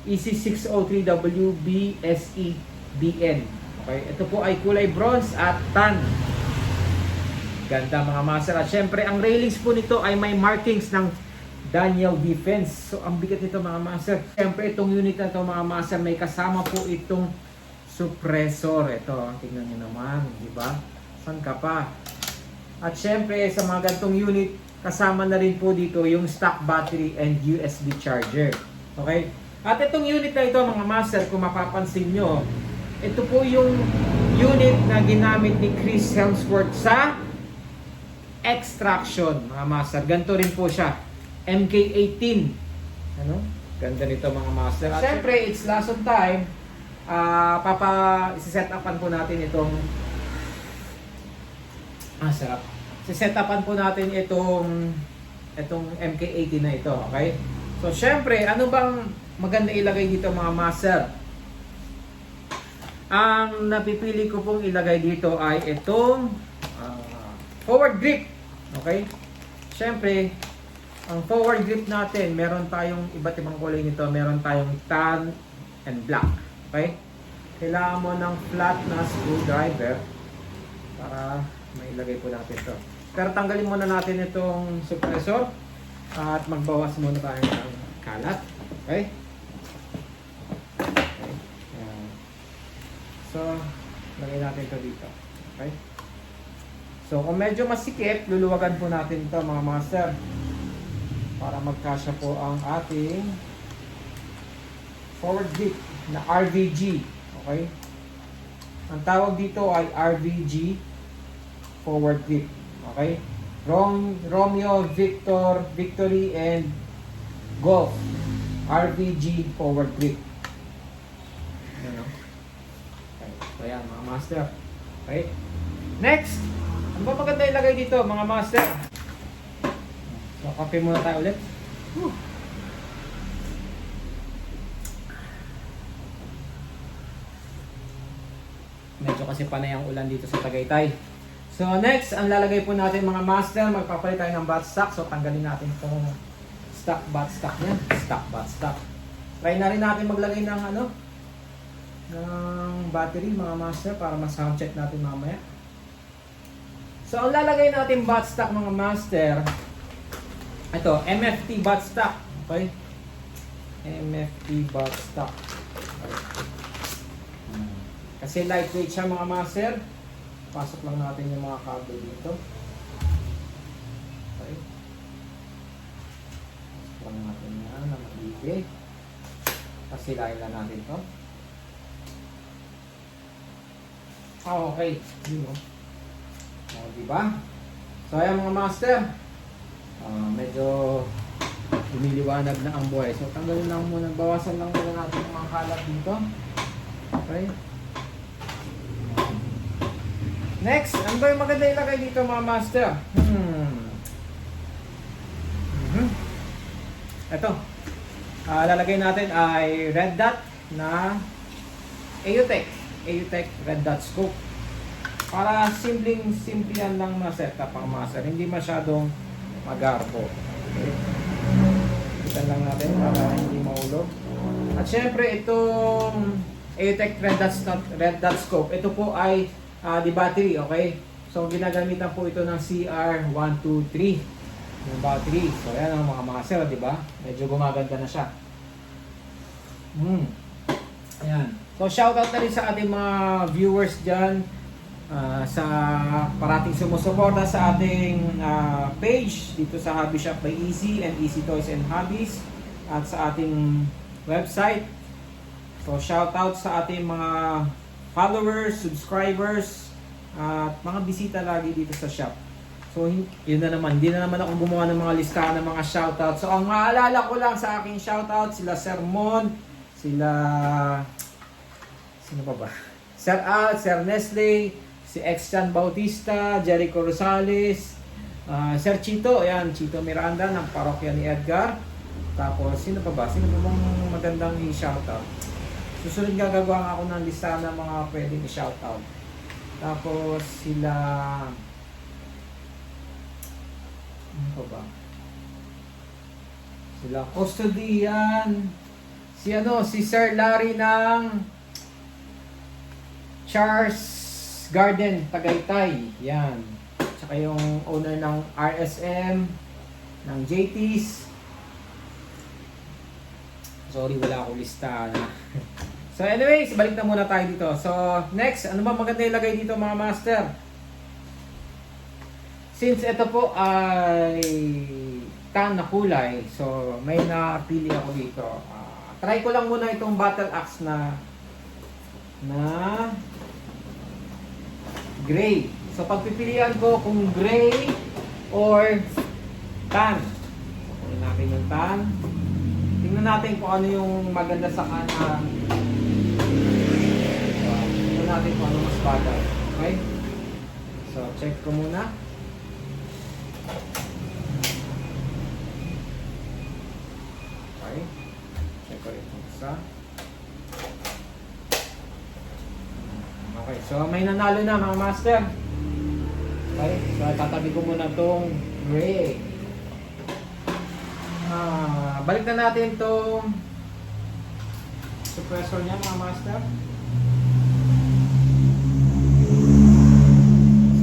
EC603WBSEBN. Okay, ito po ay kulay bronze at tan. Ganda mga master. At syempre, ang railings po nito ay may markings ng Daniel Defense. So, ang bigat nito mga master. Syempre, itong unit na ito mga master, may kasama po itong suppressor. Ito, tingnan nyo naman, di ba? Saan ka pa? At syempre, sa mga gantong unit, kasama na rin po dito yung stock battery and USB charger. Okay? At itong unit na ito mga master, kung mapapansin nyo, ito po yung unit na ginamit ni Chris Hemsworth sa extraction mga master. Ganito rin po siya. MK18. Ano? Ganda nito mga master. At syempre, it's last on time. Isi-set upan po natin itong sarap. Isi-set upan po natin itong MK18 na ito. Okay? So, syempre, ano bang maganda ilagay dito mga master? Ang napipili ko pong ilagay dito ay itong forward grip. Okay? Siyempre, ang forward grip natin, meron tayong iba't ibang kulay nito. Meron tayong tan and black. Okay? Kailangan mo ng flat na screwdriver para mailagay po natin ito. Pero tanggalin muna natin itong suppressor at magbawas muna tayo ng kalat. Okay? Okay. So, lagay natin ito dito. Okay? So, kung medyo masikip, luluwagan po natin ito mga master para magkasya po ang ating forward grip na RVG. Okay? Ang tawag dito ay RVG forward grip. Okay? Romeo, Victor, Victory, and Golf. RVG forward grip. Ano? Okay. So, yan mga master. Okay? Next! Ano ba maganda ilagay dito mga master? So, kape muna tayo ulit. Medyo kasi panay ang ulan dito sa Tagaytay. So, next, ang lalagay po natin mga master, magpapalit tayo ng buttstock. So, tanggalin natin itong stock buttstock niya. Stock buttstock. Try na rin natin maglagay ng ng battery mga master para ma-sound check natin mamaya. So, ang lalagay natin buttstock mga master, ito, MFT buttstock. Okay? MFT buttstock. Okay. Kasi lightweight siya mga master. Pasok lang natin yung mga cable dito. Okay. Pasok lang natin yan na maigi. Pasilayin lang natin ito. Okay. Yun o. Diba? So ayan mga master, medyo lumiliwanag na ang buhay. So tanggalin lang muna, bawasan lang muna natin yung mga kalat dito. Okay. Next, ano ba yung maganda ilagay dito mga master? Ito, lalagay natin ay red dot na EUTECH red dot scope. Para simple yan lang na setup ang master. Hindi masyadong magarbo. Okay. Kita lang natin para hindi mahulog. At syempre itong EUTECH red dot scope, ito po ay di battery, okay? So ginagamitan po ito ng CR123 yung battery. So yan ang mga master, di ba? Medyo gumaganda na siya. Ayan. So shoutout na rin sa ating mga viewers dyan. Sa parating sumusuporta sa ating page dito sa Hobby Shop by Easy and Easy Toys and Hobbies at sa ating website. So shoutout sa ating mga followers, subscribers at mga bisita lagi dito sa shop. So yun na naman, hindi na naman ako gumawa ng mga listahan ng mga shoutout. So ang maalala ko lang sa aking shoutout, sila Sir Mon, sila sino pa ba? Sir Al, Sir Nestle, si Exjan Bautista, Jericho Rosales, Sir Chito, ayan, Chito Miranda ng parokya ni Edgar. Tapos, sino pa ba? Sino pa bang magandang i-shoutout? Susunod gagawa ako ng lista ng mga pwedeng i-shoutout. Tapos, sila... Ano pa ba? Sila Custodian, Si Sir Larry ng Charles Garden, Tagaytay. Yan. Tsaka yung owner ng RSM, ng JT's. Sorry, wala akong lista na. So anyways, balik na muna tayo dito. So next, ano ba maganda ilagay dito mga master? Since ito po ay tan na kulay, so may napili ako dito. Try ko lang muna itong battle axe na gray. So pagpipilian ko kung gray or tan. Tingnan natin yung tan. Tingnan natin kung ano yung maganda sa kanya. So, tingnan natin kung ano mas bagay. Okay? So check ko muna. Okay. Check ko rin kung isa. Okay, so may nanalo na mga master. Okay, so tatabi ko muna itong gray. Balik na natin itong suppressor niya mga master.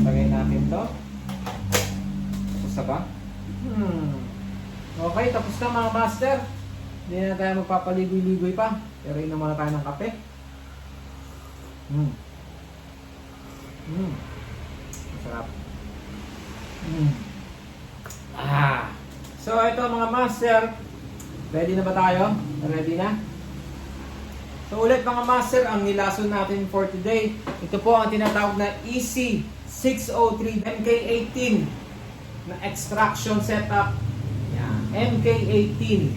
Lagay natin ito. Tapos na ba? Okay, tapos na mga master. Hindi na tayo magpapaligoy-ligoy pa. Pero inom muna tayo ng kape. Masarap. So ito mga master, ready na ba tayo? Ready na? So ulit mga master, ang nilason natin for today, ito po ang tinatawag na EC603 MK18 na extraction setup. Yan. MK18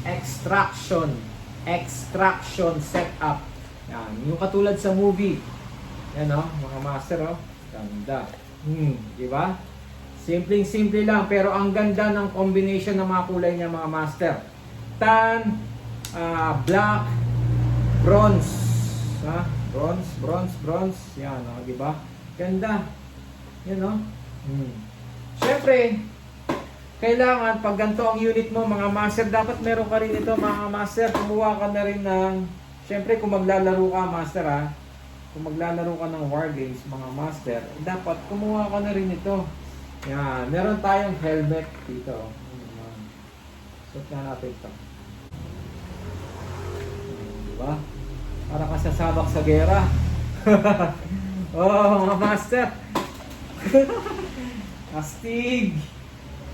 extraction setup. Yan, yung katulad sa movie. Yan mga master Ganda. Di ba? Simpleng-simple lang pero ang ganda ng combination ng mga kulay niya mga master. Tan, black, bronze. Bronze. Yan, di ba? Ganda. Yan Syempre, kailangan pag ganito ang unit mo mga master, dapat meron ka rin ito mga master. Kumuha ka na rin ng, syempre kung maglalaro ka master kung maglalaro ka ng war games mga master, dapat kumuha ka na rin ito. Yan, meron tayong helmet dito. Suot na natin ito. Diba? Para ka sasabak sa gera. Mga master. Astig.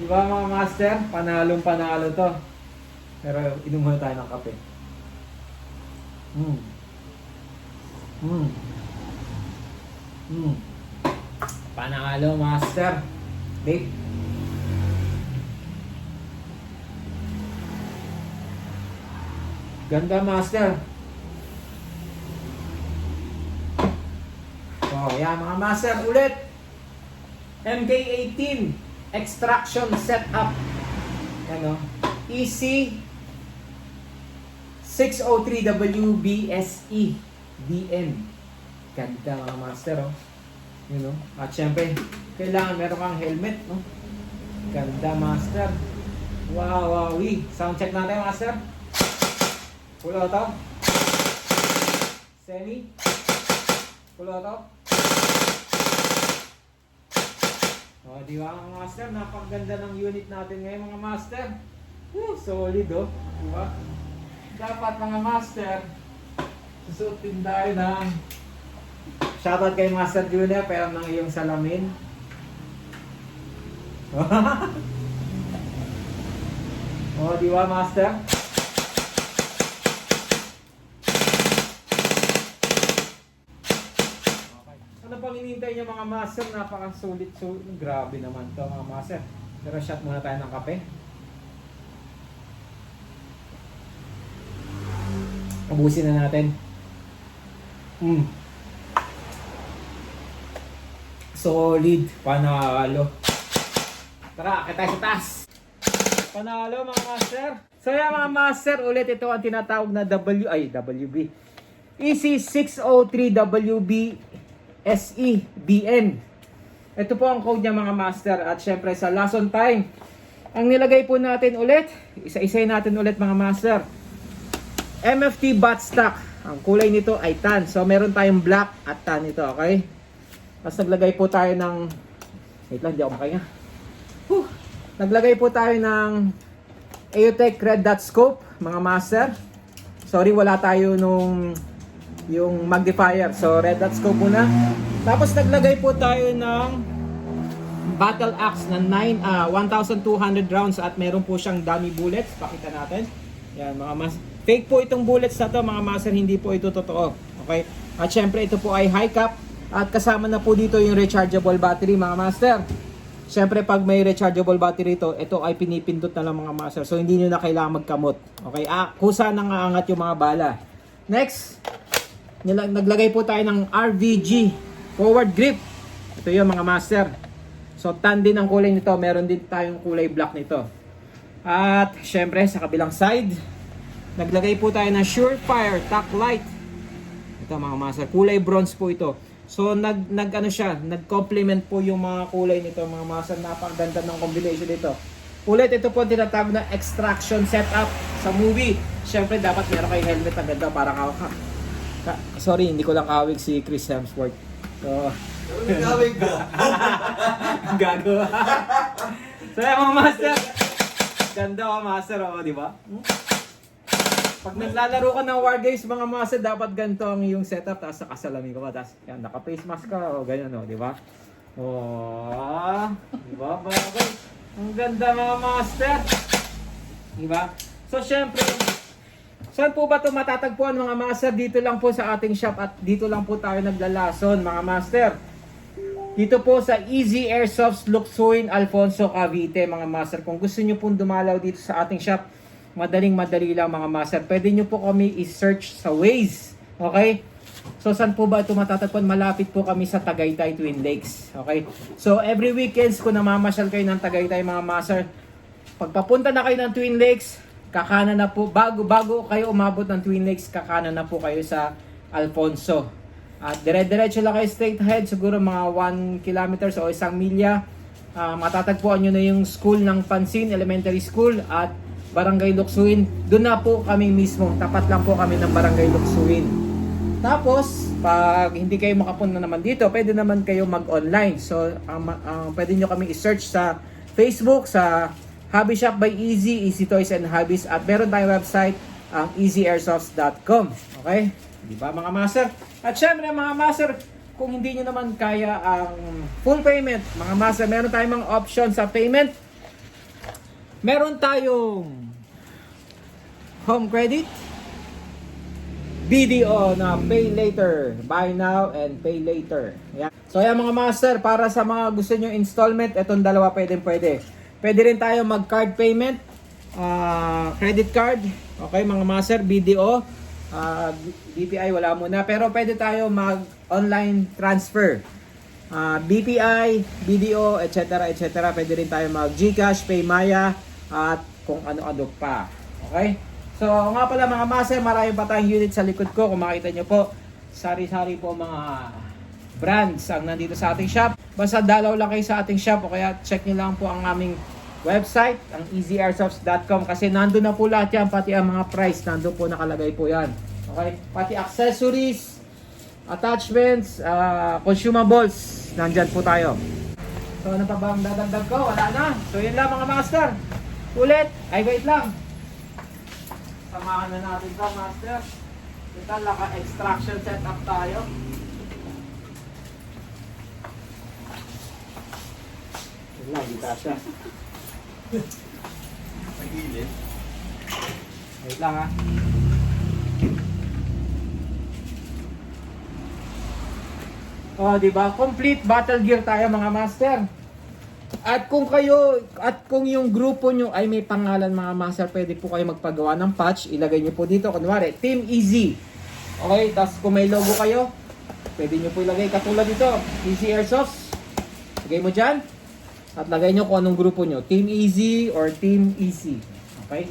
Diba mga master? Panalo to. Pero inom muna tayo ng kape. Panalo master. Babe. Ganda master. Yan mga master, ulit. MK18 extraction setup. Yan EC 603WBSE DM. Ganda mga master At syempre, kailangan meron kang helmet Ganda master. Wow. Sound check natin master. Full auto. Semi. Full auto. Di ba mga master? Napakaganda ng unit natin ngayon mga master. Solid Di ba? Dapat mga master, susutin tayo ng shoutout kay Master Junior pero ng iyong salamin. Di ba master? Ano pang hinihintay niyo mga master? Napakasulit. Grabe naman to mga master. Pero shot muna tayo ng kape. Ubusin na natin. Solid. Panalo. Tara, kita sa taas. Panalo mga master. So yan mga master, ulit ito ang tinatawag na WB. EC603WB SEBN. Ito po ang code niya mga master. At syempre sa lesson time, ang nilagay po natin ulit, isa-isay natin ulit mga master. MFT bat stock. Ang kulay nito ay tan. So meron tayong black at tan ito, okay? Tapos naglagay po tayo ng wait lang, di ako makaya. Naglagay po tayo ng EOTech Red Dot Scope, mga master. Sorry, wala tayo nung yung magnifier. So Red Dot Scope muna. Tapos naglagay po tayo ng battle axe na 1,200 rounds at meron po siyang dummy bullets. Pakita natin. Yan mga mas. Fake po itong bullets na to mga master, hindi po ito totoo. Okay? At syempre ito po ay high cap at kasama na po dito yung rechargeable battery mga master. Syempre pag may rechargeable battery ito ay pinipindot na lang mga master. So hindi niyo na kailangan magkamot. Okay? Kusa nang aangat yung mga bala. Next, naglagay po tayo ng RVG forward grip. Ito yung mga master. So tan din ang kulay nito, meron din tayong kulay black nito. At syempre sa kabilang side, naglagay po tayo ng Surefire Tack Light. Ito mga master, kulay bronze po ito. So nag-complement po yung mga kulay nito mga master, napakaganda ng combination nito. Ulit ito po tinatawag na extraction setup sa movie. Syempre dapat meron kayong helmet na ganda para sorry, hindi ko lang kawig si Chris Hemsworth. So Gawin ko. gago. So yan mga master. Ganda ka master, di ba? Pag naglalaro ka ng war games mga master, dapat ganito ang iyong setup. Tapos nakasalamin ka pa. Tapos yan, naka-face mask ka. O ganyan, di ba? Di ba? Bagay. Ang ganda mga master. Di ba? So syempre, saan po ba ito matatagpuan mga master? Dito lang po sa ating shop at dito lang po tayo naglalason mga master. Dito po sa Easy Airsoft Luxuin Alfonso Cavite mga master. Kung gusto nyo pong dumalaw dito sa ating shop, madali lang mga master. Pwede nyo po kami i-search sa Waze. Okay? So saan po ba ito matatagpuan? Malapit po kami sa Tagaytay Twin Lakes. Okay? So every weekends kung namamasyal kayo ng Tagaytay mga master, pagpapunta na kayo ng Twin Lakes, kakanan na po, bago kayo umabot ng Twin Lakes, kakanan na po kayo sa Alfonso. At dire-diretso lang kayo straight ahead, siguro mga 1 kilometers o 1 milya. Matatagpuan nyo na yung school ng Pansin Elementary School at Barangay Luksuin. Doon na po kami mismo, tapat lang po kami ng Barangay Luksuin. Tapos, pag hindi kayo makapunta naman dito, pwede naman kayo mag-online. So, pwede nyo kami i-search sa Facebook, sa Hobby Shop by Easy, Easy Toys and Hobbies. At meron tayong website, ang easyairsoft.com. Okay? Di ba mga master? At syempre mga master, kung hindi nyo naman kaya ang full payment, mga master, meron tayong mga option sa payment. Meron tayong home credit, BDO na pay later, buy now and pay later. Yan. So yan mga master, para sa mga gusto nyo installment, itong dalawa pwede. Pwede rin tayo mag card payment, credit card, okay mga master, BDO, BPI wala muna, pero pwede tayo mag online transfer, BPI, BDO, etc. Pwede rin tayo mag GCash, Paymaya at kung ano-ano pa. Okay? So nga pala mga master, marami pa tayong unit sa likod ko. Kung makita nyo po, sari-sari po mga brands ang nandito sa ating shop. Basta dalaw lang kayo sa ating shop o kaya check nyo lang po ang aming website, ang easyairsoft.com, kasi nandun na po lahat yan, pati ang mga price, nandun po nakalagay po yan. Okay? Pati accessories, attachments, consumables, nandyan po tayo. So ano pa bang dadagdag ko? Wala na. So yun lang mga master. Ulit, wait lang. Samahan na natin ito master. Ito, naka-extraction setup tayo. Yun lang, di siya. Nagilid. Wait lang ha. Oh, di ba? Complete battle gear tayo mga master. At kung yung grupo nyo ay may pangalan mga master, pwede po kayo magpagawa ng patch. Ilagay nyo po dito, kunwari, Team Easy. Okay, tapos kung may logo kayo, pwede nyo po ilagay katulad dito, Easy Airsoft. Lagay mo dyan. At lagay nyo kung anong grupo nyo, Team Easy or Team Easy. Okay?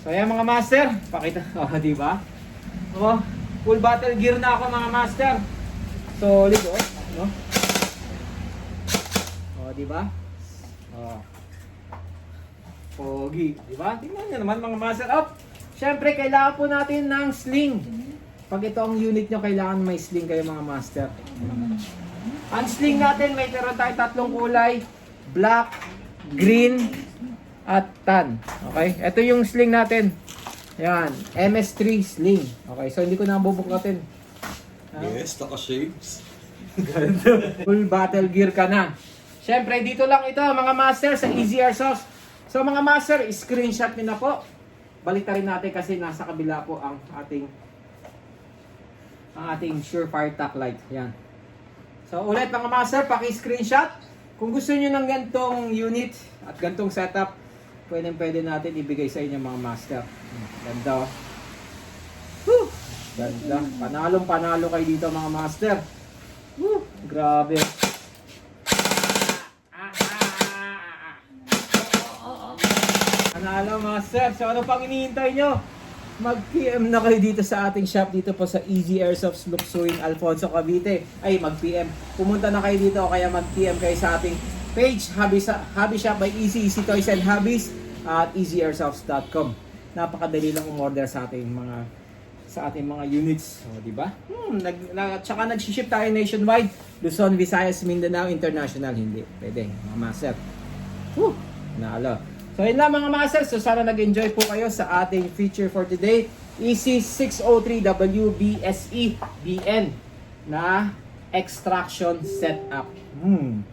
So ayan mga master, pakita. Oh, di ba? Oh, full battle gear na ako mga master. Solid, no? Oh, di ba? Oh. Pogi, di ba? Tingnan niyo naman mga master up. Syempre, kailangan po natin ng sling. Pag ito ang unit nyo, kailangan may sling kayo mga master. Ang sling natin, may meron tayo tatlong kulay. Black, green, at tan. Okay? Ito yung sling natin. Yan. MS3 sling. Okay, so hindi ko na bubuklatin. Yes, naka-shapes. Full battle gear ka na. Syempre, dito lang ito mga master sa Easy Airsoft. So mga master, screenshot nyo na po. Baliktarin natin kasi nasa kabila po ang ating Surefire Tac Light. Yan. So ulit mga master, paki-screenshot. Kung gusto niyo ng gantong unit at gantong setup, pwede natin ibigay sa inyo mga master. Ganda oh. Woo! Ganda. Panalong-panalo kayo dito mga master. Woo! Grabe. Panalo master. So ano pang hinihintay nyo? Mag-PM na kayo dito sa ating shop dito po sa Easy Airsoft Luksuin, Alfonso, Cavite. Ay, mag-PM. Pumunta na kayo dito o kaya mag-PM kayo sa ating page, Hobby Shop by Easy Toys and Hobbies at easyairsoft.com. Napakadali lang umorder sa ating mga units, so, di ba? Tsaka nag-ship tayo nationwide, Luzon, Visayas, Mindanao, International, hindi. Pwede, mga master. Woo! Naalo. So yun lang mga master, so sana nag-enjoy po kayo sa ating feature for today. EC603WBSE BN na extraction setup.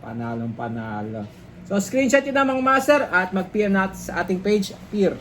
Panalong panalo. So screenshot yun na mga master at mag-PM natin sa ating page, peer.